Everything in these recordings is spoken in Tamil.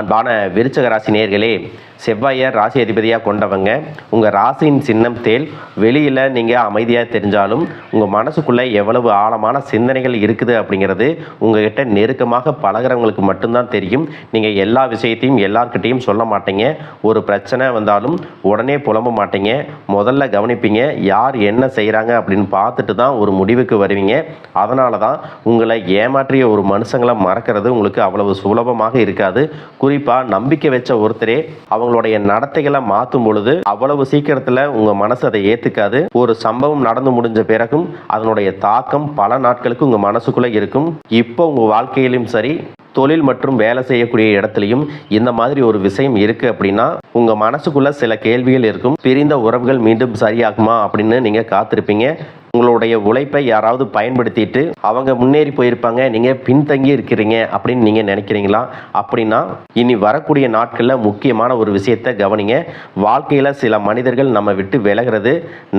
அன்பான விருச்சக ராசி நேயர்களே, செவ்வாயை ராசி அதிபதியாக கொண்டவங்க. உங்கள் ராசியின் சின்னம் தேல். வெளியில் நீங்கள் அமைதியாக தெரிஞ்சாலும் உங்கள் மனசுக்குள்ளே எவ்வளவு ஆழமான சிந்தனைகள் இருக்குது அப்படிங்கிறது உங்கள்கிட்ட நெருக்கமாக பழகிறவங்களுக்கு மட்டும்தான் தெரியும். நீங்கள் எல்லா விஷயத்தையும் எல்லார்கிட்டையும் சொல்ல மாட்டீங்க. ஒரு பிரச்சனை வந்தாலும் உடனே புலம்ப மாட்டீங்க. முதல்ல கவனிப்பீங்க, யார் என்ன செய்கிறாங்க அப்படின்னு பார்த்துட்டு தான் ஒரு முடிவுக்கு வருவீங்க. அதனால தான் உங்களை ஏமாற்றிய ஒரு மனுஷங்களை மறக்கிறது உங்களுக்கு அவ்வளவு சுலபமாக இருக்காது. குறிப்பாக நம்பிக்கை வச்ச ஒருத்தரே அவங்களுடைய நடத்தைகளை மாற்றும் பொழுது அவ்வளவு சீக்கிரத்தில் உங்கள் மனசு அதை ஏற்றுக்காது. ஒரு சம்பவம் நடந்து முடிஞ்ச பிறகும் அதனுடைய தாக்கம் பல நாட்களுக்கு உங்கள் மனசுக்குள்ளே இருக்கும். இப்போ உங்கள் வாழ்க்கையிலும் சரி, தொழில் மற்றும் வேலை செய்யக்கூடிய இடத்துலையும் இந்த மாதிரி ஒரு விஷயம் இருக்குது அப்படின்னா உங்கள் மனசுக்குள்ளே சில கேள்விகள் இருக்கும். பிரிந்த உறவுகள் மீண்டும் சரியாகுமா அப்படின்னு நீங்கள் காத்திருப்பீங்க. உங்களுடைய உழைப்பை யாராவது பயன்படுத்திட்டு அவங்க முன்னேறி போயிருப்பாங்க, நீங்கள் பின்தங்கி இருக்கிறீங்க அப்படின்னு நீங்கள் நினைக்கிறீங்களா? அப்படின்னா இனி வரக்கூடிய நாட்களில் முக்கியமான ஒரு விஷயத்தை கவனிங்க. வாழ்க்கையில் சில மனிதர்கள் நம்ம விட்டு விலகிறது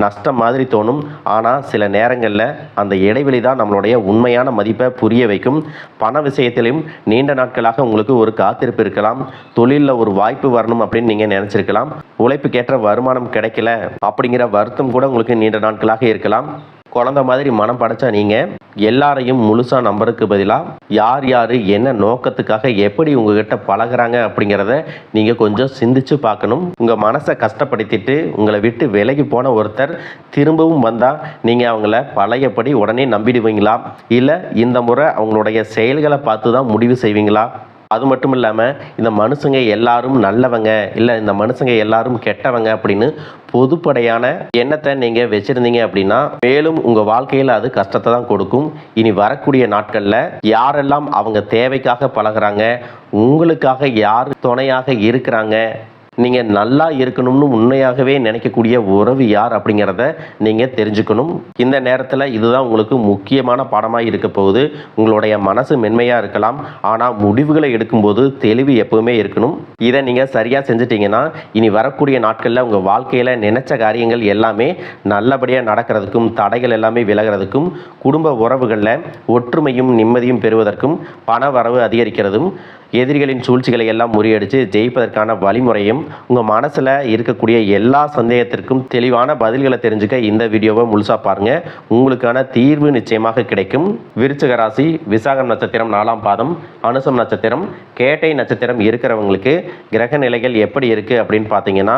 நஷ்டம் மாதிரி தோணும். ஆனால் சில நேரங்களில் அந்த இடைவெளி தான் நம்மளுடைய உண்மையான மதிப்பை புரிய வைக்கும். பண விஷயத்திலையும் நீண்ட நாட்களாக உங்களுக்கு ஒரு காத்திருப்பு இருக்கலாம். தொழிலில் ஒரு வாய்ப்பு வரணும் அப்படின்னு நீங்கள் நினச்சிருக்கலாம். உழைப்புக்கேற்ற வருமானம் கிடைக்கல அப்படிங்கிற வருத்தம் கூட உங்களுக்கு நீண்ட நாட்களாக இருக்கலாம். குழந்தை மாதிரி மனம் படைச்சா நீங்கள் எல்லாரையும் முழுசாக நம்பருக்கு பதிலாக யார் யார் என்ன நோக்கத்துக்காக எப்படி உங்ககிட்ட பழகிறாங்க அப்படிங்கிறத நீங்கள் கொஞ்சம் சிந்திச்சு பார்க்கணும். உங்கள் மனசை கஷ்டப்படுத்திட்டு உங்களை விட்டு விலகி போன ஒருத்தர் திரும்பவும் வந்தால் நீங்கள் அவங்கள பழையபடி உடனே நம்பிடுவீங்களா? இல்லை இந்த முறை அவங்களுடைய செயல்களை பார்த்து தான் முடிவு செய்வீங்களா? அது மட்டும் இல்லாமல் இந்த மனுஷங்க எல்லாரும் நல்லவங்க, இல்லை இந்த மனுஷங்க எல்லாரும் கெட்டவங்க அப்படின்னு பொதுப்படையான எண்ணத்தை நீங்கள் வச்சுருந்தீங்க அப்படின்னா மேலும் உங்கள் வாழ்க்கையில் அது கஷ்டத்தை தான் கொடுக்கும். இனி வரக்கூடிய நாட்களில் யாரெல்லாம் அவங்க தேவைக்காக பழகிறாங்க, உங்களுக்காக யார் துணையாக இருக்கிறாங்க, நீங்கள் நல்லா இருக்கணும்னு உண்மையாகவே நினைக்கக்கூடிய உறவு யார் அப்படிங்கிறத நீங்கள் தெரிஞ்சுக்கணும். இந்த நேரத்தில் இதுதான் உங்களுக்கு முக்கியமான பாடமாக இருக்க போகுது. உங்களுடைய மனசு மென்மையாக இருக்கலாம், ஆனால் முடிவுகளை எடுக்கும்போது தெளிவு எப்பவுமே இருக்கணும். இதை நீங்கள் சரியாக செஞ்சிட்டிங்கன்னா இனி வரக்கூடிய நாட்களில் உங்கள் வாழ்க்கையில் நினைச்ச காரியங்கள் எல்லாமே நல்லபடியாக நடக்கிறதுக்கும், தடைகள் எல்லாமே விலகிறதுக்கும், குடும்ப உறவுகளில் ஒற்றுமையும் நிம்மதியும் பெறுவதற்கும், பண வரவு அதிகரிக்கிறதும், எதிரிகளின் சூழ்ச்சிகளை எல்லாம் முறியடித்து ஜெயிப்பதற்கான வழிமுறையும், உங்கள் மனசில் இருக்கக்கூடிய எல்லா சந்தேகத்திற்கும் தெளிவான பதில்களை தெரிஞ்சுக்க இந்த வீடியோவை முழுசாக பாருங்கள். உங்களுக்கான தீர்வு நிச்சயமாக கிடைக்கும். விருச்சிக ராசி விசாகம் நட்சத்திரம் 4ஆம் பாதம், அனுசம் நட்சத்திரம், கேட்டை நட்சத்திரம் இருக்கிறவங்களுக்கு கிரக நிலைகள் எப்படி இருக்குது அப்படின்னு பார்த்தீங்கன்னா,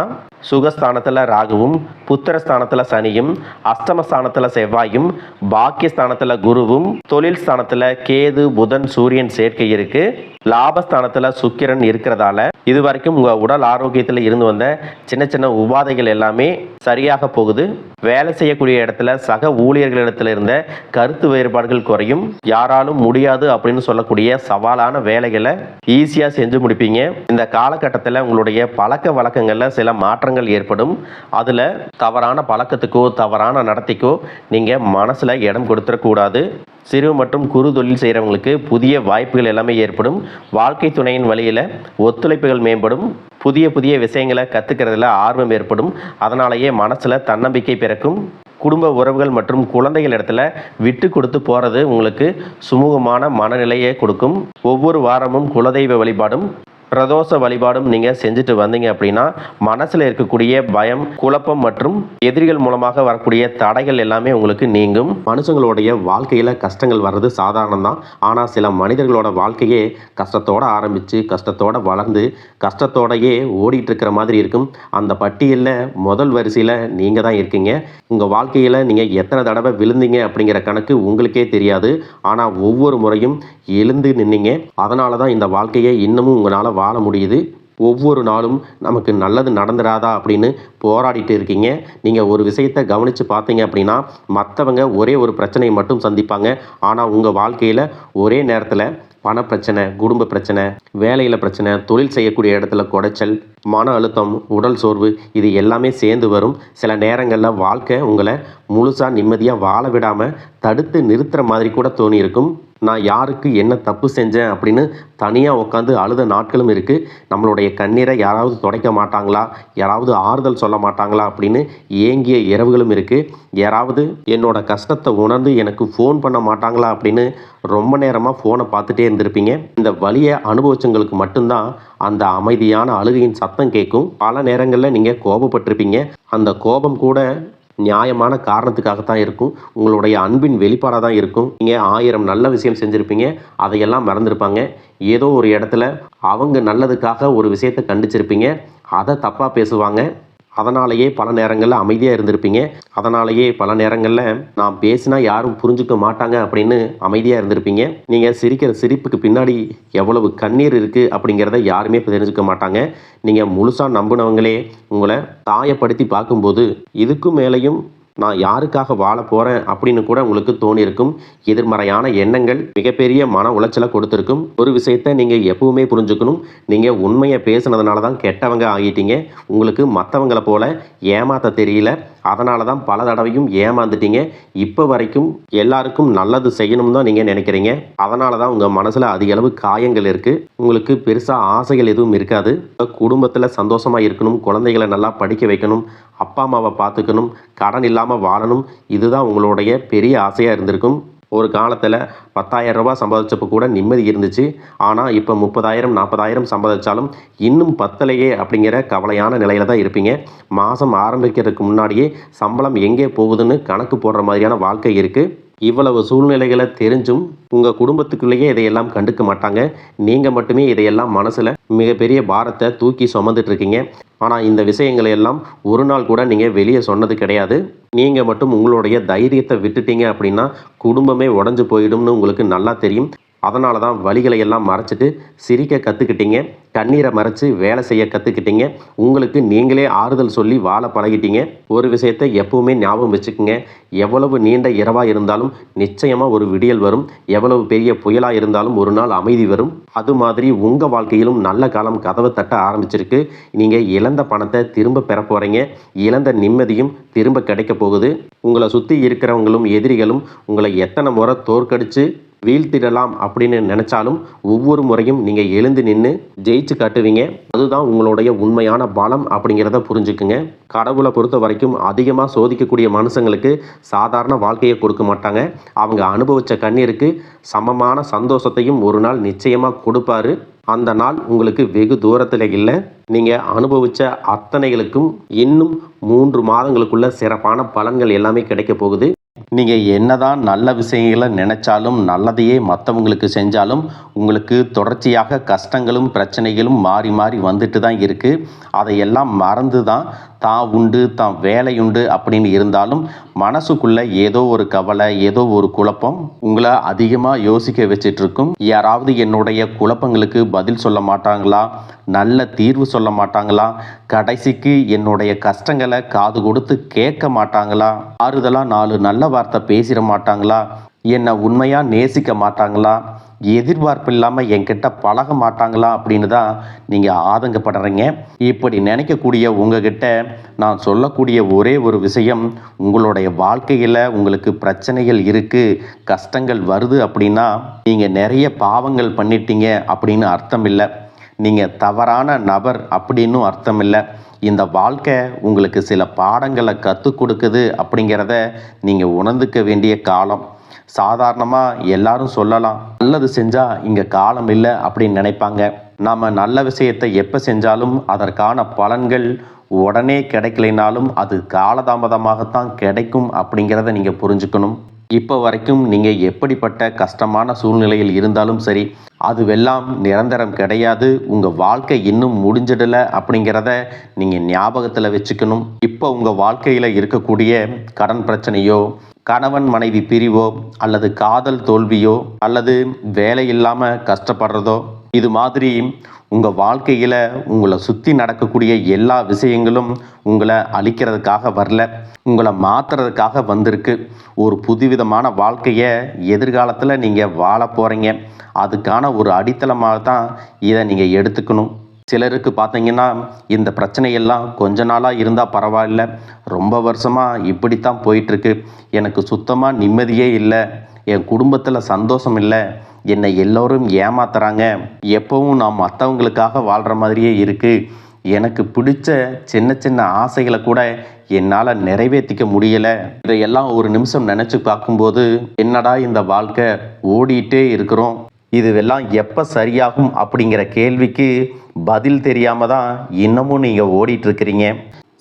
சுகஸ்தானத்தில் ராகுவும், புத்திரஸ்தானத்தில் சனியும், அஷ்டமஸ்தானத்தில் செவ்வாயும், பாக்கியஸ்தானத்தில் குருவும், தொழில் ஸ்தானத்தில் கேது புதன் சூரியன் சேர்க்கை இருக்குது. லாபஸ்தானத்தில் சுக்கிரன் இருக்கிறதால இது வரைக்கும் உங்கள் உடல் ஆரோக்கியத்தில் இருந்து வந்த சின்ன சின்ன உபாதைகள் எல்லாமே சரியாக போகுது. வேலை செய்யக்கூடிய இடத்துல சக ஊழியர்களிடத்தில் இருந்த கருத்து வேறுபாடுகள் குறையும். யாராலும் முடியாது அப்படின்னு சொல்லக்கூடிய சவாலான வேலைகளை ஈஸியாக செஞ்சு முடிப்பீங்க. இந்த காலகட்டத்தில் உங்களுடைய பழக்க வழக்கங்களில் சில மாற்றங்கள் ஏற்படும். அதில் தவறான பழக்கத்துக்கோ தவறான நடத்தைக்கோ நீங்கள் மனசில் இடம் கொடுத்துடக்கூடாது. சிறு மற்றும் குறு தொழில் செய்கிறவங்களுக்கு புதிய வாய்ப்புகள் எல்லாமே ஏற்படும். வாழ்க்கை துணையின் வழியில் ஒத்துழைப்புகள் மேம்படும். புதிய புதிய விஷயங்களை கற்றுக்கிறதுல ஆர்வம் ஏற்படும். அதனாலேயே மனசில் தன்னம்பிக்கை பிறக்கும். குடும்ப உறவுகள் மற்றும் குழந்தைகள் இடத்துல விட்டு கொடுத்து போகிறது உங்களுக்கு சுமூகமான மனநிலையை கொடுக்கும். ஒவ்வொரு வாரமும் குலதெய்வ வழிபாடும் பிரதோஷ வழிபாடும் நீங்கள் செஞ்சுட்டு வந்தீங்க அப்படின்னா மனசில் இருக்கக்கூடிய பயம், குழப்பம் மற்றும் எதிரிகள் மூலமாக வரக்கூடிய தடைகள் எல்லாமே உங்களுக்கு நீங்கும். மனுஷங்களுடைய வாழ்க்கையில் கஷ்டங்கள் வர்றது சாதாரணம் தான். ஆனால் சில மனிதர்களோட வாழ்க்கையே கஷ்டத்தோடு ஆரம்பித்து கஷ்டத்தோடு வளர்ந்து கஷ்டத்தோடையே ஓடிட்டு இருக்கிற மாதிரி இருக்கும். அந்த பட்டியலில் முதல் வரிசையில் நீங்கள் தான் இருக்கீங்க. உங்கள் வாழ்க்கையில் நீங்கள் எத்தனை தடவை விழுந்தீங்க அப்படிங்கிற கணக்கு உங்களுக்கே தெரியாது. ஆனால் ஒவ்வொரு முறையும் எழுந்து நின்னீங்க. அதனால தான் இந்த வாழ்க்கையை இன்னமும் உங்களால் வாழ முடியுது. ஒவ்வொரு நாளும் நமக்கு நல்லது நடந்துடாதா அப்படின்னு போராடிட்டு இருக்கீங்க. நீங்கள் ஒரு விஷயத்தை கவனித்து பார்த்தீங்க அப்படின்னா மற்றவங்க ஒரே ஒரு பிரச்சனையை மட்டும் சந்திப்பாங்க. ஆனால் உங்கள் வாழ்க்கையில் ஒரே நேரத்தில் பண பிரச்சனை, குடும்ப பிரச்சனை, வேலையில் பிரச்சனை, தொழில் செய்யக்கூடிய இடத்துல குடைச்சல், மன அழுத்தம், உடல் சோர்வு இது எல்லாமே சேர்ந்து வரும். சில நேரங்களில் வாழ்க்கை உங்களை முழுசாக நிம்மதியாக வாழ விடாமல் தடுத்து நிறுத்துகிற மாதிரி கூட தோணி இருக்கும். நான் யாருக்கு என்ன தப்பு செஞ்சேன் அப்படின்னு தனியாக உட்காந்து அழுத நாட்களும் இருக்குது. நம்மளுடைய கண்ணீரை யாராவது துடைக்க மாட்டாங்களா, யாராவது ஆறுதல் சொல்ல மாட்டாங்களா அப்படின்னு ஏங்கிய இரவுகளும் இருக்குது. யாராவது என்னோட கஷ்டத்தை உணர்ந்து எனக்கு ஃபோன் பண்ண மாட்டாங்களா அப்படின்னு ரொம்ப நேரமாக ஃபோனை பார்த்துட்டே இருந்திருப்பீங்க. இந்த வலியை அனுபவிச்சவங்களுக்கு மட்டும்தான் அந்த அமைதியான அழுகையின் சத்தம் கேட்கும். பல நேரங்களில் நீங்கள் கோபப்பட்டிருப்பீங்க. அந்த கோபம் கூட நியாயமான காரணத்துக்காகத்தான் இருக்கும். உங்களுடைய அன்பின் வெளிப்பாடாக தான் இருக்கும். நீங்கள் 1000 நல்ல விஷயம் செஞ்சுருப்பீங்க, அதையெல்லாம் மறந்துருப்பாங்க. ஏதோ ஒரு இடத்துல அவங்க நல்லதுக்காக ஒரு விஷயத்தை கண்டிச்சிருப்பீங்க, அதை தப்பாக பேசுவாங்க. அதனாலேயே பல நேரங்களில் அமைதியாக இருந்திருப்பீங்க. அதனாலேயே பல நேரங்களில் நான் பேசினா யாரும் புரிஞ்சுக்க மாட்டாங்க அப்படின்னு அமைதியாக இருந்திருப்பீங்க. நீங்கள் சிரிக்கிற சிரிப்புக்கு பின்னாடி எவ்வளவு கண்ணீர் இருக்குது அப்படிங்கிறத யாருமே தெரிஞ்சுக்க மாட்டாங்க. நீங்கள் முழுசாக நம்பினவங்களே உங்களை காயப்படுத்தி பார்க்கும்போது இதுக்கும் மேலேயும் நான் யாருக்காக வாழ போகிறேன் அப்படின்னு கூட உங்களுக்கு தோணியிருக்கும். எதிர்மறையான எண்ணங்கள் மிகப்பெரிய மன உளைச்சலை கொடுத்துருக்கும். ஒரு விஷயத்தை நீங்கள் எப்பவுமே புரிஞ்சுக்கணும். நீங்கள் உண்மையை பேசுனதுனால தான் கெட்டவங்க ஆகிட்டீங்க. உங்களுக்கு மற்றவங்களை போல ஏமாற்ற தெரியல. அதனால தான் பல தடவையும் ஏமாந்துட்டீங்க. இப்போ வரைக்கும் எல்லாருக்கும் நல்லது செய்யணும் தான் நீங்கள் நினைக்கிறீங்க. அதனால தான் உங்கள் மனசில் அதிக அளவு காயங்கள் இருக்குது. உங்களுக்கு பெருசாக ஆசைகள் எதுவும் இருக்காது. குடும்பத்தில் சந்தோஷமாக இருக்கணும், குழந்தைகளை நல்லா படிக்க வைக்கணும், அப்பா அம்மாவை பார்த்துக்கணும், கடன் இல்லாமல் வாழணும். இதுதான் உங்களுடைய பெரிய ஆசையாக இருந்திருக்கும். ஒரு காலத்தில் 10,000 ரூபாய் சம்பாதிச்சப்போ கூட நிம்மதி இருந்துச்சு. ஆனால் இப்போ 30,000 40,000 சம்பாதிச்சாலும் இன்னும் பத்தலையே அப்படிங்கிற கவலையான நிலையில் தான் இருப்பீங்க. மாதம் ஆரம்பிக்கிறதுக்கு முன்னாடியே சம்பளம் எங்கே போகுதுன்னு கணக்கு போடுற மாதிரியான வாழ்க்கை இருக்குது. இவ்வளவு சூழ்நிலைகளை தெரிஞ்சும் உங்கள் குடும்பத்துக்குள்ளேயே இதையெல்லாம் கண்டுக்க மாட்டாங்க. நீங்கள் மட்டுமே இதையெல்லாம் மனசில் மிகப்பெரிய பாரத்தை தூக்கி சுமந்துட்டு இருக்கீங்க. ஆனால் இந்த விஷயங்களை எல்லாம் ஒரு நாள் கூட நீங்கள் வெளியே சொன்னது கிடையாது. நீங்கள் மட்டும் உங்களுடைய தைரியத்தை விட்டுட்டீங்க அப்படின்னா குடும்பமே உடஞ்சு போயிடும்னு உங்களுக்கு நல்லா தெரியும். அதனால தான் வலிகளை எல்லாம் மறைச்சிட்டு சிரிக்க கற்றுக்கிட்டீங்க, கண்ணீரை மறைச்சு வேலை செய்ய கற்றுக்கிட்டீங்க. உங்களுக்கு நீங்களே ஆறுதல் சொல்லி வாழ பழகிட்டீங்க. ஒரு விஷயத்தை எப்பவுமே ஞாபகம் வச்சுக்கோங்க. எவ்வளவு நீண்ட இரவாக இருந்தாலும் நிச்சயமாக ஒரு விடியல் வரும். எவ்வளவு பெரிய புயலாக இருந்தாலும் ஒரு நாள் அமைதி வரும். அது மாதிரி உங்கள் வாழ்க்கையிலும் நல்ல காலம் கதவை தட்ட ஆரம்பிச்சிருக்கு. நீங்கள் இழந்த பணத்தை திரும்ப பெற போகிறீங்க. இழந்த நிம்மதியும் திரும்ப கிடைக்க போகுது. உங்களை சுற்றி இருக்கிறவங்களும் எதிரிகளும் உங்களை எத்தனை முறை தோற்கடிச்சு வீழ்த்திடலாம் அப்படின்னு நினைச்சாலும் ஒவ்வொரு முறையும் நீங்கள் எழுந்து நின்று ஜெயிச்சு காட்டுவீங்க. அதுதான் உங்களுடைய உண்மையான பலம் அப்படிங்கிறத புரிஞ்சுக்குங்க. கடவுளை பொறுத்த வரைக்கும் அதிகமாக சோதிக்கக்கூடிய மனுஷங்களுக்கு சாதாரண வாழ்க்கையை கொடுக்க மாட்டாங்க. அவங்க அனுபவித்த கண்ணீருக்கு சமமான சந்தோஷத்தையும் ஒரு நாள் நிச்சயமாக கொடுப்பாரு. அந்த நாள் உங்களுக்கு வெகு தூரத்தில் இல்லை. நீங்கள் அனுபவித்த அத்தனைகளுக்கும் இன்னும் 3 மாதங்களுக்குள்ள சிறப்பான பலன்கள் எல்லாமே கிடைக்க போகுது. நீங்கள் என்னதான் நல்ல விஷயங்களை நினைச்சாலும் நல்லதையே மற்றவங்களுக்கு செஞ்சாலும் உங்களுக்கு தொடர்ச்சியாக கஷ்டங்களும் பிரச்சனைகளும் மாறி மாறி வந்துட்டு தான் இருக்குது. அதையெல்லாம் மறந்து தான் தான் உண்டு தான் வேலையுண்டு அப்படின்னு இருந்தாலும் மனசுக்குள்ள ஏதோ ஒரு கவலை, ஏதோ ஒரு குழப்பம் உங்களை அதிகமாக யோசிக்க வச்சிட்ருக்கும். யாராவது என்னுடைய குழப்பங்களுக்கு பதில் சொல்ல மாட்டாங்களா, நல்ல தீர்வு சொல்ல மாட்டாங்களா, கடைசிக்கு என்னுடைய கஷ்டங்களை காது கொடுத்து கேட்க மாட்டாங்களா, ஆறுதலாக 4 நல்ல வார்த்தை பேசிட மாட்டாங்களா, என்னை உண்மையாக நேசிக்க மாட்டாங்களா, எதிர்பார்ப்பு இல்லாமல் என்கிட்ட பழக மாட்டாங்களா அப்படின்னு தான் நீங்கள் ஆதங்கப்படுறீங்க. இப்படி நினைக்கக்கூடிய உங்ககிட்ட நான் சொல்லக்கூடிய ஒரே ஒரு விஷயம், உங்களுடைய வாழ்க்கையில் உங்களுக்கு பிரச்சனைகள் இருக்குது, கஷ்டங்கள் வருது அப்படின்னா நீங்கள் நிறைய பாவங்கள் பண்ணிட்டீங்க அப்படின்னு அர்த்தம் இல்லை. நீங்கள் தவறான நபர் அப்படின்னும் அர்த்தம் இல்லை. இந்த வாழ்க்கை உங்களுக்கு சில பாடங்களை கற்றுக் கொடுக்குது அப்படிங்கிறத நீங்கள் உணர்ந்துக்க வேண்டிய காலம். சாதாரணமாக எல்லாரும் சொல்லலாம், நல்லது செஞ்சால் இங்கே காலம் இல்லை அப்படின்னு நினைப்பாங்க. நாம் நல்ல விஷயத்தை எப்போ செஞ்சாலும் அதற்கான பலன்கள் உடனே கிடைக்கலைனாலும் அது காலதாமதமாகத்தான் கிடைக்கும் அப்படிங்கிறத நீங்கள் புரிஞ்சுக்கணும். இப்போ வரைக்கும் நீங்கள் எப்படிப்பட்ட கஷ்டமான சூழ்நிலையில் இருந்தாலும் சரி, அதுவெல்லாம் நிரந்தரம் கிடையாது. உங்கள் வாழ்க்கை இன்னும் முடிஞ்சிடலை அப்படிங்கிறத நீங்கள் ஞாபகத்தில் வச்சுக்கணும். இப்போ உங்கள் வாழ்க்கையில் இருக்கக்கூடிய கடன் பிரச்சனையோ, கணவன் மனைவி பிரிவோ, அல்லது காதல் தோல்வியோ, அல்லது வேலை இல்லாமல் கஷ்டப்படுறதோ, இது மாதிரி உங்கள் வாழ்க்கையில் உங்களை சுற்றி நடக்கக்கூடிய எல்லா விஷயங்களும் உங்களை அழிக்கிறதுக்காக வரல, உங்களை மாற்றுறதுக்காக வந்திருக்கு. ஒரு புதுவிதமான வாழ்க்கையை எதிர்காலத்தில் நீங்கள் வாழ போகிறீங்க. அதுக்கான ஒரு அடித்தளமாக தான் இதை நீங்கள் எடுத்துக்கணும். சிலருக்கு பார்த்தீங்கன்னா இந்த பிரச்சனையெல்லாம் கொஞ்ச நாளாக இருந்தால் பரவாயில்ல, ரொம்ப வருஷமாக இப்படித்தான் போயிட்டுருக்கு, எனக்கு சுத்தமாக நிம்மதியே இல்லை, என் குடும்பத்தில் சந்தோஷம் இல்லை, என்னை எல்லோரும் ஏமாத்துறாங்க, எப்பவும் நான் மற்றவங்களுக்காக வாழ்கிற மாதிரியே இருக்குது, எனக்கு பிடிச்ச சின்ன சின்ன ஆசைகளை கூட என்னால் நிறைவேற்றிக்க முடியலை. இதையெல்லாம் ஒரு நிமிஷம் நினச்சி பார்க்கும்போது என்னடா இந்த வாழ்க்கை, ஓடிட்டே இருக்கிறோம், இதுவெல்லாம் எப்போ சரியாகும் அப்படிங்கிற கேள்விக்கு பதில் தெரியாமல் தான் இன்னமும் நீங்கள் ஓடிட்டு இருக்கிறீங்க.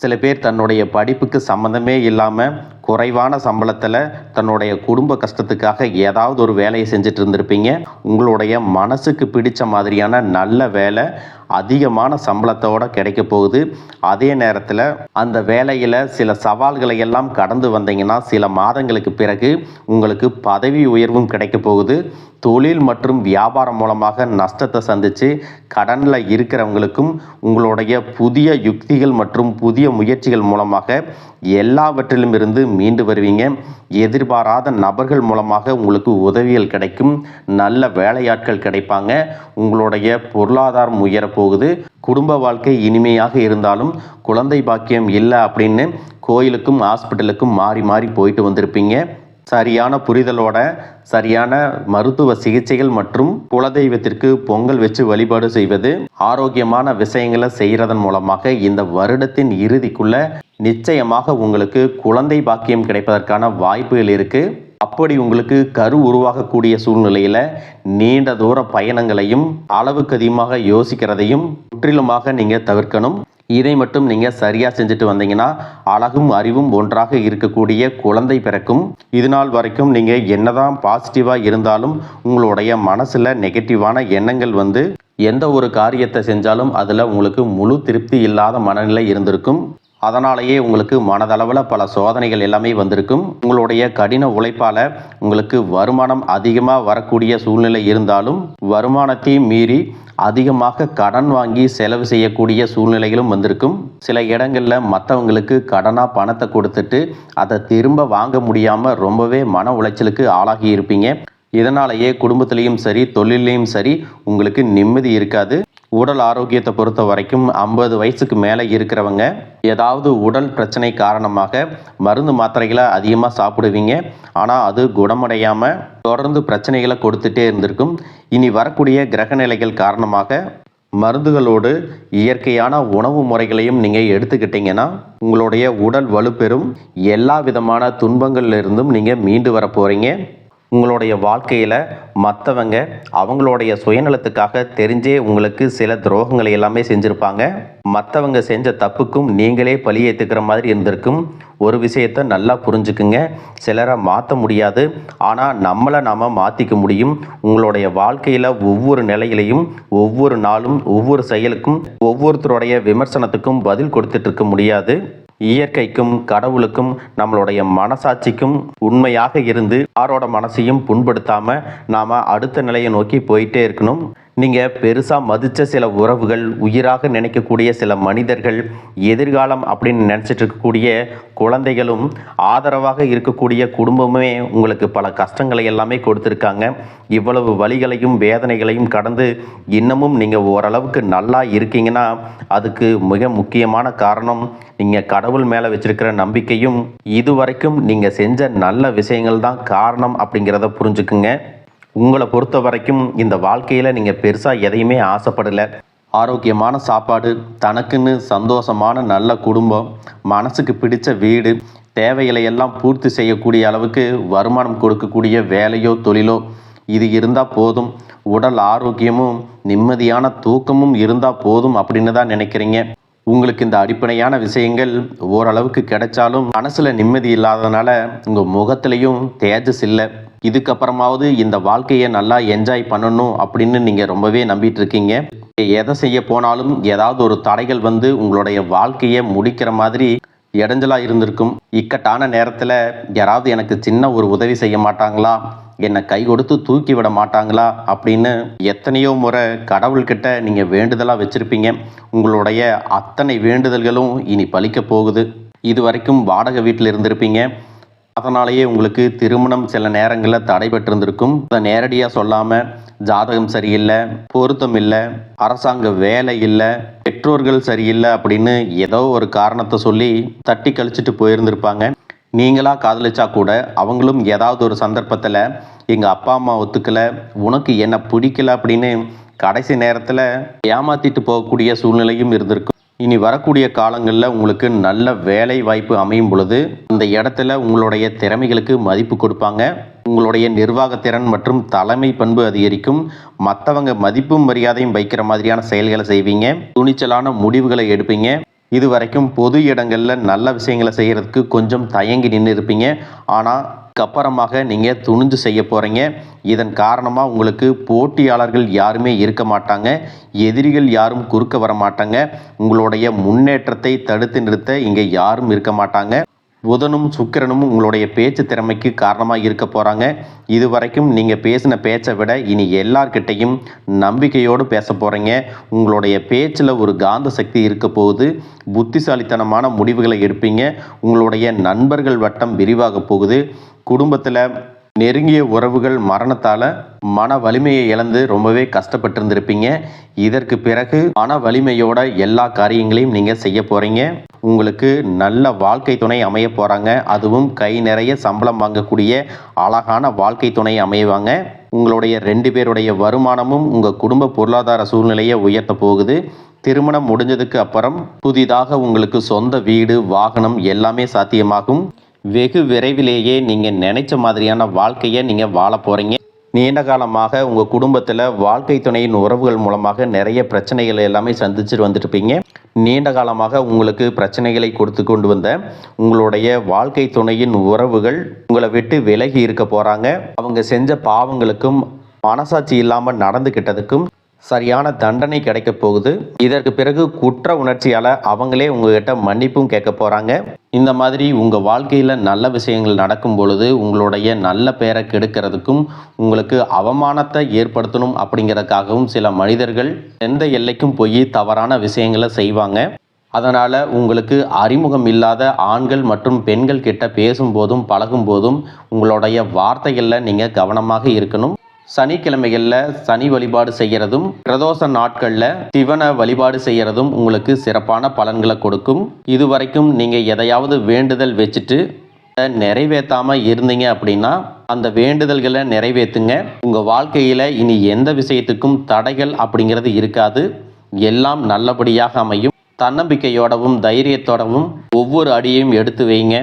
சில பேர் தன்னுடைய படிப்புக்கு சம்மந்தமே இல்லாமல் குறைவான சம்பளத்தில் தன்னுடைய குடும்ப கஷ்டத்துக்காக ஏதாவது ஒரு வேலையை செஞ்சுட்டு இருந்திருப்பீங்க. உங்களுடைய மனசுக்கு பிடிச்ச மாதிரியான நல்ல வேலை அதிகமான சம்பளத்தோடு கிடைக்க போகுது. அதே நேரத்தில் அந்த வேலையில் சில சவால்களை எல்லாம் கடந்து வந்தீங்கன்னா சில மாதங்களுக்கு பிறகு உங்களுக்கு பதவி உயர்வும் கிடைக்க போகுது. தொழில் மற்றும் வியாபாரம் மூலமாக நஷ்டத்தை சந்தித்து கடனில் இருக்கிறவங்களுக்கும் உங்களுடைய புதிய யுக்திகள் மற்றும் புதிய முயற்சிகள் மூலமாக எல்லாவற்றிலும் இருந்து மீண்டு வருவீங்க. எதிர்பாராத நபர்கள் மூலமாக உங்களுக்கு உதவிகள் கிடைக்கும். நல்ல வேலையாட்கள் கிடைப்பாங்க. உங்களுடைய பொருளாதாரம் உயரப்போகுது. குடும்ப வாழ்க்கை இனிமையாக இருந்தாலும் குழந்தை பாக்கியம் இல்லை அப்படின்னு கோயிலுக்கும் ஹாஸ்பிட்டலுக்கும் மாறி மாறி போயிட்டு வந்திருப்பீங்க. சரியான புரிதலோட சரியான மருத்துவ சிகிச்சைகள் மற்றும் குலதெய்வத்திற்கு பொங்கல் வச்சு வழிபாடு செய்வது, ஆரோக்கியமான விஷயங்களை செய்கிறதன் மூலமாக இந்த வருடத்தின் இறுதிக்குள்ள நிச்சயமாக உங்களுக்கு குழந்தை பாக்கியம் கிடைப்பதற்கான வாய்ப்புகள் இருக்கு. அப்படி உங்களுக்கு கரு உருவாகக்கூடிய சூழ்நிலையில் நீண்ட தூர பயணங்களையும் அளவுக்கு அதிகமாக யோசிக்கிறதையும் முற்றிலுமாக நீங்கள் தவிர்க்கணும். இதை மட்டும் நீங்கள் சரியாக செஞ்சுட்டு வந்தீங்கன்னா அழகும் அறிவும் ஒன்றாக இருக்கக்கூடிய குழந்தை பிறக்கும். இது நாள் வரைக்கும் நீங்கள் என்னதான் பாசிட்டிவாக இருந்தாலும் உங்களுடைய மனசில் நெகட்டிவான எண்ணங்கள் வந்து எந்த ஒரு காரியத்தை செஞ்சாலும் அதில் உங்களுக்கு முழு திருப்தி இல்லாத மனநிலை இருந்திருக்கும். அதனாலேயே உங்களுக்கு மனதளவில் பல சோதனைகள் எல்லாமே வந்திருக்கும். உங்களுடைய கடின உழைப்பால் உங்களுக்கு வருமானம் அதிகமாக வரக்கூடிய சூழ்நிலை இருந்தாலும் வருமானத்தையும் மீறி அதிகமாக கடன் வாங்கி செலவு செய்யக்கூடிய சூழ்நிலைகளும் வந்திருக்கும். சில இடங்களில் மற்றவங்களுக்கு கடனாக பணத்தை கொடுத்துட்டு அதை திரும்ப வாங்க முடியாமல் ரொம்பவே மன உளைச்சலுக்கு ஆளாகி இருப்பீங்க. இதனாலேயே குடும்பத்திலையும் சரி தொழிலையும் சரி உங்களுக்கு நிம்மதி இருக்காது. உடல் ஆரோக்கியத்தை பொறுத்த வரைக்கும் 50 வயசுக்கு மேலே இருக்கிறவங்க ஏதாவது உடல் பிரச்சனை காரணமாக மருந்து மாத்திரைகளை அதிகமாக சாப்பிடுவீங்க. ஆனால் அது குணமடையாமல் தொடர்ந்து பிரச்சனைகளை கொடுத்துட்டே இருந்திருக்கும். இனி வரக்கூடிய கிரகநிலைகள் காரணமாக மருந்துகளோடு இயற்கையான உணவு முறைகளையும் நீங்கள் எடுத்துக்கிட்டீங்கன்னா உங்களுடைய உடல் வலுப்பெறும். எல்லா விதமான துன்பங்கள்லேருந்தும் நீங்கள் மீண்டு வர போகிறீங்க. உங்களுடைய வாழ்க்கையில் மற்றவங்க அவங்களுடைய சுயநலத்துக்காக தெரிஞ்சே உங்களுக்கு சில துரோகங்களை எல்லாமே செஞ்சுருப்பாங்க. மற்றவங்க செஞ்ச தப்புக்கும் நீங்களே பழி ஏற்றுக்கிற மாதிரி இருந்திருக்கும். ஒரு விஷயத்தை நல்லா புரிஞ்சுக்குங்க, சிலரை மாற்ற முடியாது, ஆனால் நம்மளை நாம் மாற்றிக்க முடியும். உங்களுடைய வாழ்க்கையில் ஒவ்வொரு நிலையிலையும் ஒவ்வொரு நாளும் ஒவ்வொரு செயலுக்கும் ஒவ்வொருத்தருடைய விமர்சனத்துக்கும் பதில் கொடுத்துட்டு இருக்க முடியாது. இயற்கைக்கும் கடவுளுக்கும் நம்மளுடைய மனசாட்சிக்கும் உண்மையாக இருந்து யாரோட மனசையும் புண்படுத்தாமல் நாம் அடுத்த நிலையை நோக்கி போயிட்டே இருக்கணும். நீங்கள் பெருசாக மதித்த சில உறவுகள், உயிராக நினைக்கக்கூடிய சில மனிதர்கள், எதிர்காலம் அப்படின்னு நினச்சிட்டு இருக்கக்கூடிய குழந்தைகளும், ஆதரவாக இருக்கக்கூடிய குடும்பமே உங்களுக்கு பல கஷ்டங்களை எல்லாமே கொடுத்துருக்காங்க. இவ்வளவு வலிகளையும் வேதனைகளையும் கடந்து இன்னமும் நீங்கள் ஓரளவுக்கு நல்லா இருக்கீங்கன்னா அதுக்கு மிக முக்கியமான காரணம் நீங்கள் கடவுள் மேலே வச்சிருக்கிற நம்பிக்கையும் இதுவரைக்கும் நீங்கள் செஞ்ச நல்ல விஷயங்கள் தான் காரணம் அப்படிங்கிறத புரிஞ்சுக்குங்க. உங்களை பொறுத்த வரைக்கும் இந்த வாழ்க்கையில் நீங்கள் பெருசாக எதையுமே ஆசைப்படலை. ஆரோக்கியமான சாப்பாடு, தனக்குன்னு சந்தோஷமான நல்ல குடும்பம், மனசுக்கு பிடிச்ச வீடு, தேவைகளை எல்லாம் பூர்த்தி செய்யக்கூடிய அளவுக்கு வருமானம் கொடுக்கக்கூடிய வேலையோ தொழிலோ இது இருந்தால் போதும். உடல் ஆரோக்கியமும் நிம்மதியான தூக்கமும் இருந்தால் போதும் அப்படின்னு தான் நினைக்கிறீங்க. உங்களுக்கு இந்த அடிப்படையான விஷயங்கள் ஓரளவுக்கு கிடைச்சாலும் மனசில் நிம்மதி இல்லாததுனால உங்கள் முகத்திலையும் தேஜஸ் இல்லை. இதுக்கப்புறமாவது இந்த வாழ்க்கையை நல்லா என்ஜாய் பண்ணணும் அப்படின்னு நீங்கள் ரொம்பவே நம்பிட்டு இருக்கீங்க. எதை செய்ய போனாலும் ஏதாவது ஒரு தடைகள் வந்து உங்களுடைய வாழ்க்கையை முடிக்கிற மாதிரி இடைஞ்சலாக இருந்திருக்கும். இக்கட்டான நேரத்தில் யாராவது எனக்கு சின்ன ஒரு உதவி செய்ய மாட்டாங்களா, என்னை கை கொடுத்து தூக்கி விட மாட்டாங்களா அப்படின்னு எத்தனையோ முறை கடவுள்கிட்ட நீங்கள் வேண்டுதலாக வச்சுருப்பீங்க. உங்களுடைய அத்தனை வேண்டுதல்களும் இனி பலிக்க போகுது. இது வரைக்கும் வாடகை வீட்டில் இருந்திருப்பீங்க. அதனாலேயே உங்களுக்கு திருமணம் சில நேரங்களில் தடைபட்டிருந்திருக்கும். அதை நேரடியாக சொல்லாமல் ஜாதகம் சரியில்லை, பொருத்தம் இல்லை, அரசாங்க வேலை இல்லை, பெற்றோர்கள் சரியில்லை அப்படின்னு ஏதோ ஒரு காரணத்தை சொல்லி தட்டி கழிச்சிட்டு போயிருந்திருப்பாங்க. நீங்களாக காதலிச்சா கூட அவங்களும் ஏதாவது ஒரு சந்தர்ப்பத்தில் எங்கள் அப்பா அம்மா ஒத்துக்கலை, உனக்கு என்ன பிடிக்கல அப்படின்னு கடைசி நேரத்தில் ஏமாற்றிட்டு போகக்கூடிய சூழ்நிலையும் இருந்திருக்கும். இனி வரக்கூடிய காலங்களில் உங்களுக்கு நல்ல வேலை வாய்ப்பு அமையும் பொழுது அந்த இடத்துல உங்களுடைய திறமைகளுக்கு மதிப்பு கொடுப்பாங்க. உங்களுடைய நிர்வாகத்திறன் மற்றும் தலைமை பண்பு அதிகரிக்கும். மற்றவங்க மதிப்பும் மரியாதையும் வைக்கிற மாதிரியான செயல்களை செய்வீங்க. துணிச்சலான முடிவுகளை எடுப்பீங்க. இது வரைக்கும் பொது இடங்களில் நல்ல விஷயங்களை செய்கிறதுக்கு கொஞ்சம் தயங்கி நின்று இருப்பீங்க. ஆனால் அப்புறமாக நீங்கள் துணிஞ்சு செய்ய போகிறீங்க. இதன் காரணமாக உங்களுக்கு போட்டியாளர்கள் யாருமே இருக்க மாட்டாங்க. எதிரிகள் யாரும் குறுக்க வர மாட்டாங்க. உங்களுடைய முன்னேற்றத்தை தடுத்து நிறுத்த இங்கே யாரும் இருக்க மாட்டாங்க. புதனும் சுக்கிரனும் உங்களுடைய பேச்சு திறமைக்கு காரணமாக இருக்க போகிறாங்க. இது வரைக்கும் நீங்கள் பேசின பேச்சை விட இனி எல்லார்கிட்டையும் நம்பிக்கையோடு பேச போகிறீங்க. உங்களுடைய பேச்சில் ஒரு காந்த சக்தி இருக்க போகுது. புத்திசாலித்தனமான முடிவுகளை எடுப்பீங்க. உங்களுடைய நண்பர்கள் வட்டம் விரிவாக போகுது. குடும்பத்தில் நெருங்கிய உறவுகள் மரணத்தால் மன வலிமையை இழந்து ரொம்பவே கஷ்டப்பட்டிருந்திருப்பீங்க. இதற்கு பிறகு மன வலிமையோட எல்லா காரியங்களையும் நீங்கள் செய்ய போகிறீங்க. உங்களுக்கு நல்ல வாழ்க்கை துணை அமைய போகிறாங்க. அதுவும் கை நிறைய சம்பளம் வாங்கக்கூடிய அழகான வாழ்க்கை துணை அமைவாங்க. உங்களுடைய 2 பேருடைய வருமானமும் உங்கள் குடும்ப பொருளாதார சூழ்நிலையை உயர்த்த போகுது. திருமணம் முடிஞ்சதுக்கு அப்புறம் புதிதாக உங்களுக்கு சொந்த வீடு, வாகனம் எல்லாமே சாத்தியமாகும். வெகு விரைவிலேயே நீங்கள் நினைச்ச மாதிரியான வாழ்க்கையை நீங்கள் வாழ போகிறீங்க. நீண்ட காலமாக உங்கள் குடும்பத்தில் வாழ்க்கை துணையின் உறவுகள் மூலமாக நிறைய பிரச்சனைகள் எல்லாமே சந்திச்சுட்டு வந்துட்டுருப்பீங்க. நீண்ட காலமாக உங்களுக்கு பிரச்சனைகளை கொடுத்து கொண்டு வந்த உங்களுடைய வாழ்க்கை துணையின் உறவுகள் உங்களை விட்டு விலகி இருக்க போகிறாங்க. அவங்க செஞ்ச பாவங்களுக்கும் மனசாட்சி இல்லாமல் நடந்துக்கிட்டதுக்கும் சரியான தண்டனை கிடைக்க போகுது. இதற்கு பிறகு குற்ற உணர்ச்சியால் அவங்களே உங்ககிட்ட மன்னிப்பும் கேட்க போகிறாங்க. இந்த மாதிரி உங்கள் வாழ்க்கையில் நல்ல விஷயங்கள் நடக்கும் பொழுது உங்களுடைய நல்ல பெயரை கெடுக்கிறதுக்கும் உங்களுக்கு அவமானத்தை ஏற்படுத்தணும் அப்படிங்கிறதுக்காகவும் சில மனிதர்கள் எந்த எல்லைக்கும் போய் தவறான விஷயங்களை செய்வாங்க. அதனால் உங்களுக்கு அறிமுகம் இல்லாத ஆண்கள் மற்றும் பெண்கள் கிட்ட பேசும்போதும் பழகும்போதும் உங்களுடைய வார்த்தைகளில் நீங்கள் கவனமாக இருக்கணும். சனிக்கிழமைகளில் சனி வழிபாடு செய்கிறதும் பிரதோஷ நாட்களில் சிவனை வழிபாடு செய்கிறதும் உங்களுக்கு சிறப்பான பலன்களை கொடுக்கும். இதுவரைக்கும் நீங்கள் எதையாவது வேண்டுதல் வச்சுட்டு நிறைவேற்றாமல் இருந்தீங்க அப்படின்னா அந்த வேண்டுதல்களை நிறைவேற்றுங்க. உங்கள் வாழ்க்கையில் இனி எந்த விஷயத்துக்கும் தடைகள் அப்படிங்கிறது இருக்காது. எல்லாம் நல்லபடியாக அமையும். தன்னம்பிக்கையோடவும் தைரியத்தோடவும் ஒவ்வொரு அடியையும் எடுத்து வைங்க.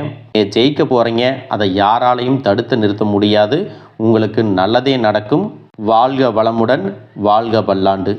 ஜெயிக்க போகிறீங்க. அதை யாராலையும் தடுத்து நிறுத்த முடியாது. உங்களுக்கு நல்லதே நடக்கும். வாழ்க வளமுடன், வாழ்க பல்லாண்டு.